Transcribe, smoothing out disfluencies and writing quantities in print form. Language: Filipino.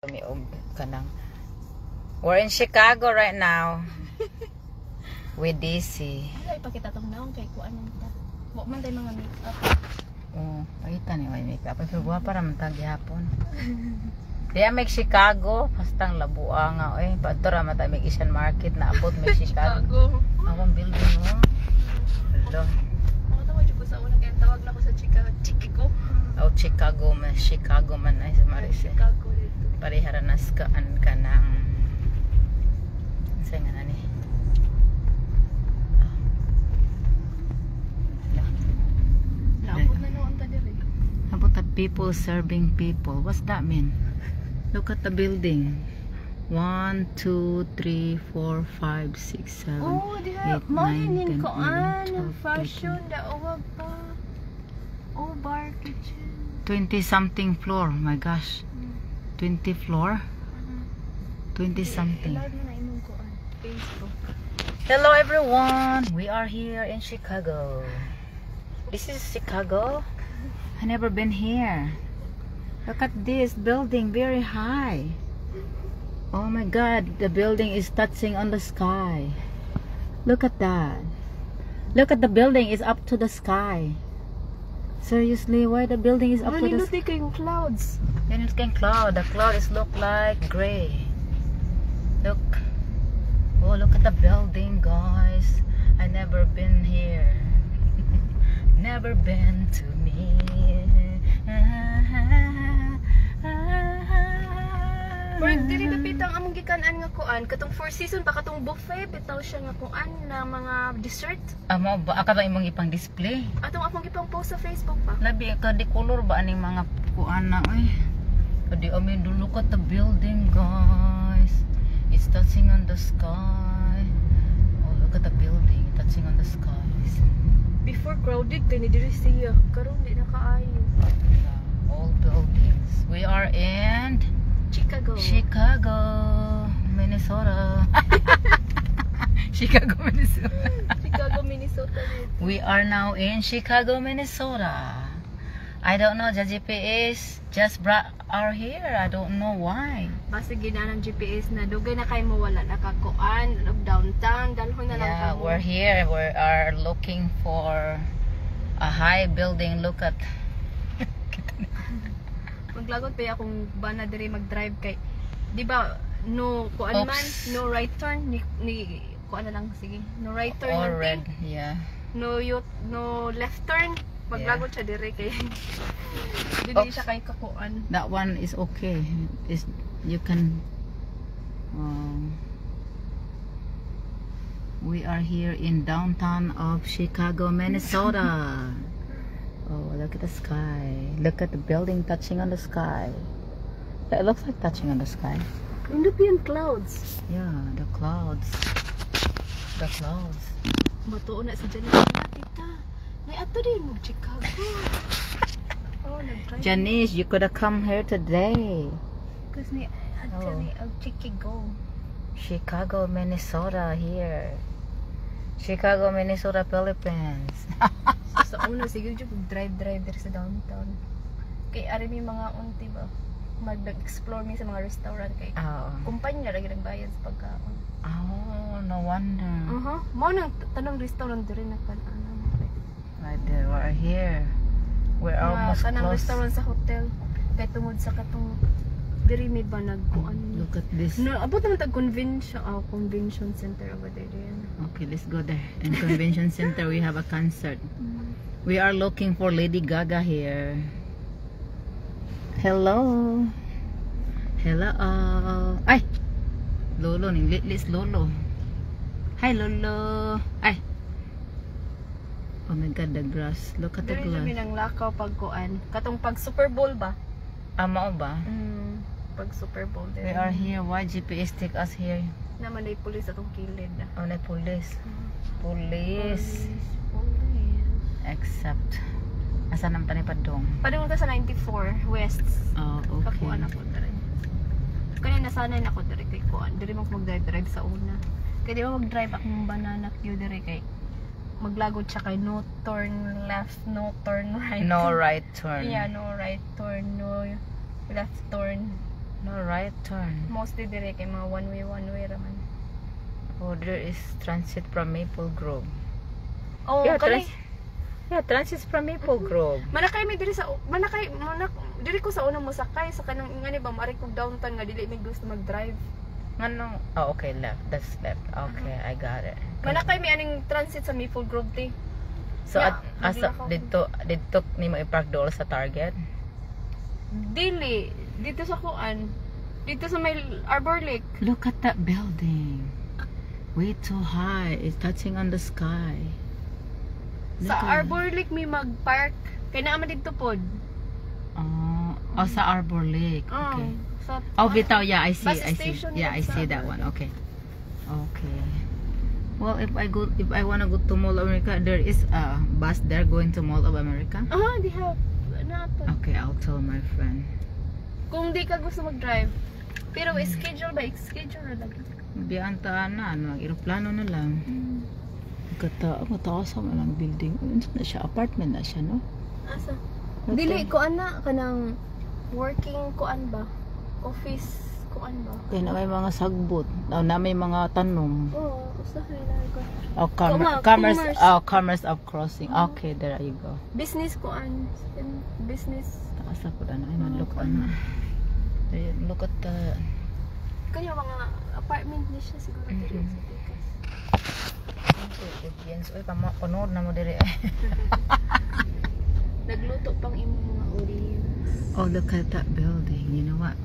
We're in Chicago right now with DC. Wala ipakita tong naong kay kuan ta. Wa man tay mga makeup. Oh, makita ni may makeup. Pero buha para man tag gihapon. Diya may Chicago, pastang labua nga oy. Padto ra man tay may Asian market na abot may Chicago. Akong building mo. Hello. Ako tawag jud ko sa una kay tawag na ko sa Chicago. Oh, Chicago man ay sa Maris. Chicago dito. Pareharanas kaan ka ng sa nga nani. Naabot na noon ta dire. About the people serving people. What's that mean? Look at the building. 1, 2, 3, 4, 5, 6, 7, Oh, diha 8, mahinin 9, 10, ko 11, 12, fashion da uwag pa. Oh, bar kitchen. 20 something floor. My gosh. 20 floor? 20 something. Ilag na imong kuan. Facebook. Hello everyone. We are here in Chicago. This is Chicago. I never been here. Look at this building, very high. Oh my god, the building is touching on the sky. Look at that. Look at the building is up to the sky. Seriously, why the building is up to the sky? Kayong clouds. Then it can cloud. The cloud is look like gray. Look. Oh, look at the building, guys. I never been here. Never been to me. Pero dili kapit ang among gikanan nga kuan, katong four season pa katong buffet bitaw siya nga kuan na mga dessert. Amo ba aka ba imong ipang display? Atong akong gipang post sa Facebook pa. Labi ka di color ba aning mga kuan na oy. Kadi amin look at the building, guys. It's touching on the sky. Oh, look at the building touching on the skies. Before crowded kay ni diri siya, karon di na kaayo. Yeah, all buildings. We are in Chicago, Minnesota. Chicago, Minnesota. Chicago, Minnesota. We are now in Chicago, Minnesota. I don't know, the GPS just brought our here. I don't know why. Basta ginanang GPS na dugay na kay mo wala nakakuan of downtown dalhon na lang Yeah, kamo. we're here. We are looking for a high building. Look at. Maglagot pa akong bana diri mag-drive kay di ba no kuan man, no right turn ni kuan na lang sige. No right turn All man red, ting. yeah. No left turn. Maglagot siya diri kay dili siya kay kakuan. That one is okay. Is you can. We are here in downtown of Chicago, Minnesota. Oh, look at the sky. Look at the building touching on the sky. It looks like touching on the sky. Hindi pa yung clouds. Yeah, the clouds. The clouds. Matuon na sa Janice nakita. Nay ato din mo Chicago. Oh, nag-drive. Janice, you could have come here today. Kasi ni ato ni Chicago. Chicago, Minnesota here. Chicago, Minnesota, Philippines. Sa una sige jud drive diri sa downtown. Kay ari mi mga unti ba mag-explore mi sa mga restaurant kay Oh. kumpanya ra gyud nagbayad sa pagkaon. Oh, no wonder. Mao nang tanang restaurant diri na kan-ana mo. Right there, we're here. We're almost Kanang close. restaurant sa hotel kay tungod sa katong diri mi ba nagkuan. Look at this. No, abot naman tag convention center over there. Okay, let's go there. In convention center, we have a concert. We are looking for Lady Gaga here. Hello. Hello. Ay. Lolo ning litlis Lolo. Hi Lolo. Ay. Oh my god, the grass. Look at the Diri mi grass. nang lakaw pagkuan. Katong pag Super Bowl ba? Mao ba? Pag Super Bowl We diri. are here. Why GPS take us here? Naman ay pulis atong kilid. Oh, na police. Police. Except. Asa nang tanipadong? Padung ka sa 94 West. Oh, okay. Kakuan ako diri. Kaya nasanay na ako diri kay kuan. Diri mo mag-drive sa una. Kaya di ba mag-drive akong banana queue diri kay maglagod siya kay no turn left, no turn right. No right turn. Yeah, no right turn, no left turn. No right turn. Mostly dire kay mga one way raman. Oh, there is transit from Maple Grove. Oh, Yeah, kani. transit from Maple Grove. Manakay mi diri sa diri ko sa unang mosakay sa kanang ngani ba mari kog downtown nga dili mi gusto mag-drive. Nganong, oh, okay, left. That's left. Okay, I got it. Manakay mi aning transit sa Maple Grove ti. So, Yeah, asa, naglakaw. dito ni mo i-park doon sa Target? Dili dito sa kuan. Dito sa may Arbor Lake. Look at that building. Way too high. It's touching on the sky. Sa Look at- Arbor Lake mi mag-park. Kay naa man didto pod. Oh, sa Arbor Lake. Okay. Sa Oh, Bitaw, yeah, I see. Bus I see. station Yeah, I yun sa see that Arbor one. Lake. Okay. Okay. Well, if I wanna go to Mall of America, there is a bus there going to Mall of America. They have na po. Okay, I'll tell my friend. Kung di ka gusto mag-drive. Pero schedule na lang. Biyaan na, mag-aeroplano na lang. Mataas naman ang building. Ano na siya? Apartment na siya, no? Asa? Okay. Dili kuan na kanang working kuan ba? Office kuan ba? Kaya na may mga sagbot. Na may mga tanong. Oo, usahay na ko. Oh, Commerce. commerce of crossing. Okay, there you go. Business kuan. Business. Taas ako na. Look look at the... Kanya mga apartment ni siya siguro dili sa Pikas. Jens, uy, panood na mo diri. Nagluto pang imong mga olives. Oh, look at that building. You know what?